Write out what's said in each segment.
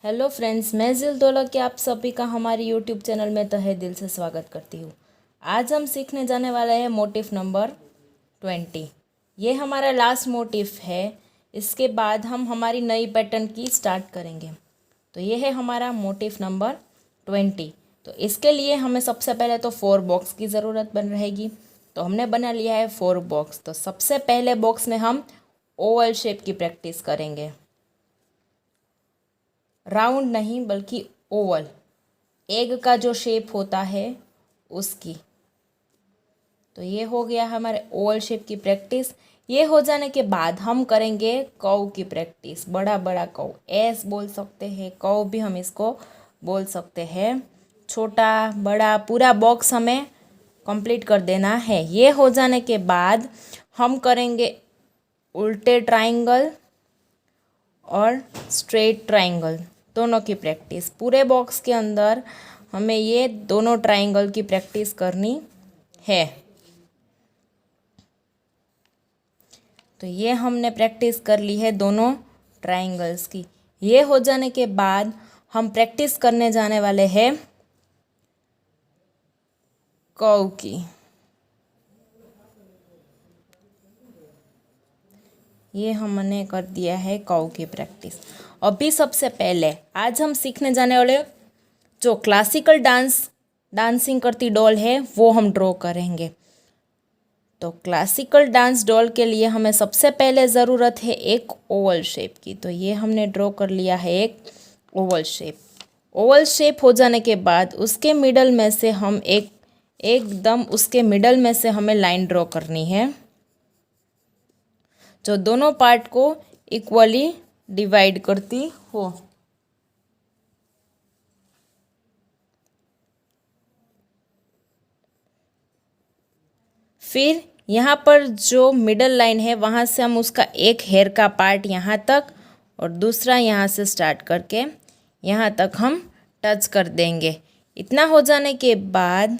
Hello friends, मैं जिल दौलत के आप सभी का हमारी यूट्यूब चैनल में तहे दिल से स्वागत करती हूँ। आज हम सीखने जाने वाले हैं मोटिफ नंबर 20। ये हमारा लास्ट मोटिफ है। इसके बाद हम हमारी नई पैटर्न की स्टार्ट करेंगे। तो ये है हमारा मोटिफ नंबर 20। तो इसके लिए हमें सबसे पहले तो 4 बॉक्स की ज़रूरत बन रहेगी। तो हमने बना लिया है 4 बॉक्स। तो सबसे पहले बॉक्स में हम ओवल शेप की प्रैक्टिस करेंगे। राउंड नहीं बल्कि ओवल, एग का जो शेप होता है उसकी। तो ये हो गया हमारे ओवल शेप की प्रैक्टिस। ये हो जाने के बाद हम करेंगे कव की प्रैक्टिस। बड़ा बड़ा कव, एस बोल सकते हैं, कव भी हम इसको बोल सकते हैं। छोटा बड़ा पूरा बॉक्स हमें कंप्लीट कर देना है। ये हो जाने के बाद हम करेंगे उल्टे ट्रायंगल और स्ट्रेट ट्रायंगल, दोनों की प्रैक्टिस। पूरे बॉक्स के अंदर हमें ये दोनों ट्रायंगल की प्रैक्टिस करनी है। तो ये हमने प्रैक्टिस कर ली है दोनों ट्रायंगल्स की। ये हो जाने के बाद हम प्रैक्टिस करने जाने वाले हैं कर्व की। ये हमने कर दिया है कर्व की प्रैक्टिस। अभी सबसे पहले आज हम सीखने जाने वाले जो क्लासिकल डांसिंग करती डॉल है वो हम ड्रॉ करेंगे। तो क्लासिकल डांस डॉल के लिए हमें सबसे पहले ज़रूरत है एक ओवल शेप की। तो ये हमने ड्रॉ कर लिया है एक ओवल शेप। ओवल शेप हो जाने के बाद उसके मिडल में से हम एकदम उसके मिडल में से हमें लाइन ड्रॉ करनी है जो दोनों पार्ट को इक्वली डिवाइड करती हो। फिर यहाँ पर जो मिडल लाइन है वहाँ से हम उसका एक हेयर का पार्ट यहाँ तक और दूसरा यहाँ से स्टार्ट करके यहाँ तक हम टच कर देंगे। इतना हो जाने के बाद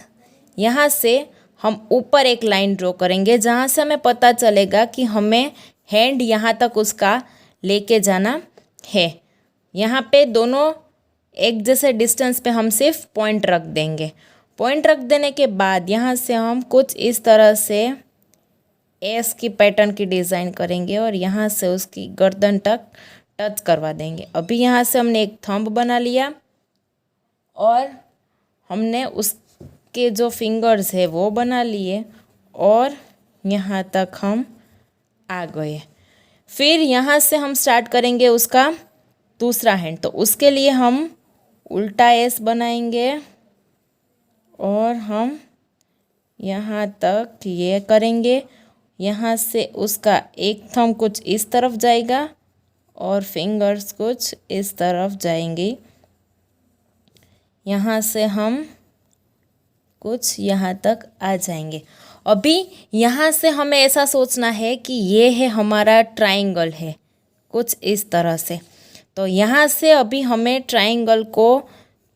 यहाँ से हम ऊपर एक लाइन ड्रॉ करेंगे जहाँ से हमें पता चलेगा कि हमें हैंड यहाँ तक उसका लेके जाना है। यहाँ पे दोनों एक जैसे डिस्टेंस पे हम सिर्फ पॉइंट रख देंगे। पॉइंट रख देने के बाद यहाँ से हम कुछ इस तरह से एस की पैटर्न की डिज़ाइन करेंगे और यहाँ से उसकी गर्दन तक टच करवा देंगे। अभी यहाँ से हमने एक थंब बना लिया और हमने उसके जो फिंगर्स है वो बना लिए और यहाँ तक हम आ गए। फिर यहाँ से हम स्टार्ट करेंगे उसका दूसरा हैंड। तो उसके लिए हम उल्टा एस बनाएंगे और हम यहाँ तक ये करेंगे। यहाँ से उसका एक थंब कुछ इस तरफ जाएगा और फिंगर्स कुछ इस तरफ जाएंगी। यहाँ से हम कुछ यहाँ तक आ जाएंगे। अभी यहाँ से हमें ऐसा सोचना है कि ये है हमारा ट्रायंगल है कुछ इस तरह से। तो यहाँ से अभी हमें ट्रायंगल को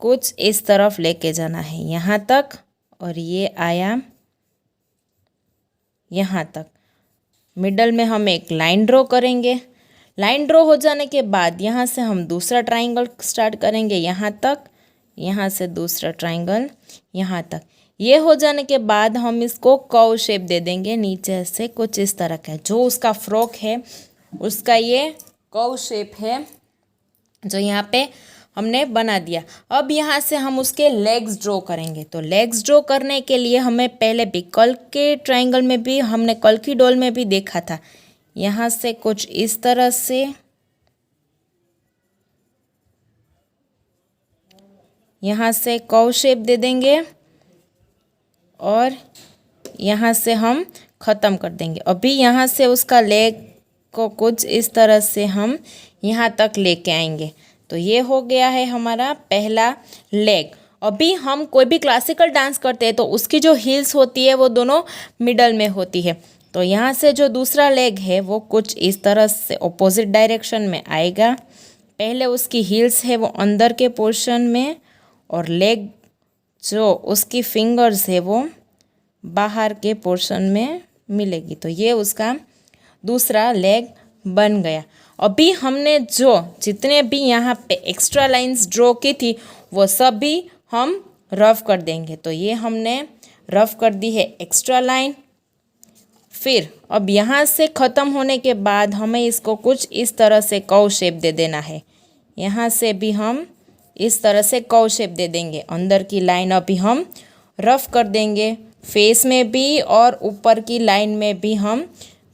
कुछ इस तरफ लेके जाना है यहाँ तक और ये आया यहाँ तक। मिडल में हम एक लाइन ड्रॉ करेंगे। लाइन ड्रॉ हो जाने के बाद यहाँ से हम दूसरा ट्रायंगल स्टार्ट करेंगे यहाँ तक, यहाँ से दूसरा ट्रायंगल यहाँ तक। ये हो जाने के बाद हम इसको कर्व शेप दे देंगे नीचे से कुछ इस तरह का। जो उसका फ्रॉक है उसका ये कर्व शेप है जो यहाँ पे हमने बना दिया। अब यहाँ से हम उसके लेग्स ड्रॉ करेंगे। तो लेग्स ड्रॉ करने के लिए हमें पहले भी कल के ट्रायंगल में भी हमने कल की डॉल में भी देखा था। यहाँ से कुछ इस तरह से यहाँ से कर्व शेप दे देंगे और यहाँ से हम ख़त्म कर देंगे। अभी यहाँ से उसका लेग को कुछ इस तरह से हम यहाँ तक लेके आएंगे। तो ये हो गया है हमारा पहला लेग। अभी हम कोई भी क्लासिकल डांस करते हैं तो उसकी जो हील्स होती है वो दोनों मिडल में होती है। तो यहाँ से जो दूसरा लेग है वो कुछ इस तरह से ऑपोजिट डायरेक्शन में आएगा। पहले उसकी हील्स है वो अंदर के पोर्शन में और लेग जो उसकी फिंगर्स है वो बाहर के पोर्शन में मिलेगी। तो ये उसका दूसरा लेग बन गया। अभी हमने जो जितने भी यहाँ पे एक्स्ट्रा लाइंस ड्रॉ की थी वो सब भी हम रफ कर देंगे। तो ये हमने रफ कर दी है एक्स्ट्रा लाइन। फिर अब यहाँ से ख़त्म होने के बाद हमें इसको कुछ इस तरह से कर्व शेप दे देना है। यहाँ से भी हम इस तरह से कर्व शेप दे देंगे। अंदर की लाइन अभी हम रफ कर देंगे, फेस में भी और ऊपर की लाइन में भी हम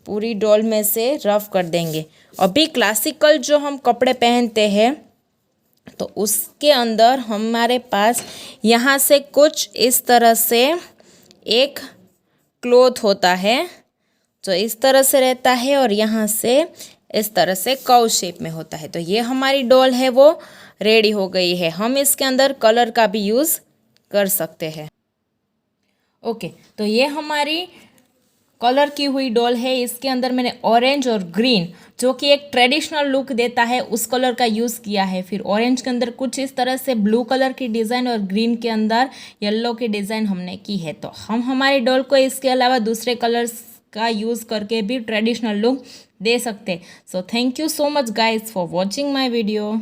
पूरी डॉल में से रफ कर देंगे। अभी क्लासिकल जो हम कपड़े पहनते हैं तो उसके अंदर हमारे पास यहाँ से कुछ इस तरह से एक क्लॉथ होता है जो इस तरह से रहता है और यहाँ से इस तरह से कर्व शेप में होता है। तो ये हमारी डॉल है वो रेडी हो गई है। हम इसके अंदर कलर का भी यूज़ कर सकते हैं। ओके, तो ये हमारी कलर की हुई डॉल है। इसके अंदर मैंने ऑरेंज और ग्रीन जो कि एक ट्रेडिशनल लुक देता है उस कलर का यूज़ किया है। फिर ऑरेंज के अंदर कुछ इस तरह से ब्लू कलर की डिज़ाइन और ग्रीन के अंदर येलो की डिज़ाइन हमने की है। तो हम हमारी डॉल को इसके अलावा दूसरे कलर्स का यूज़ करके भी ट्रेडिशनल लुक दे सकते हैं। So thank you so much guys for watching my video.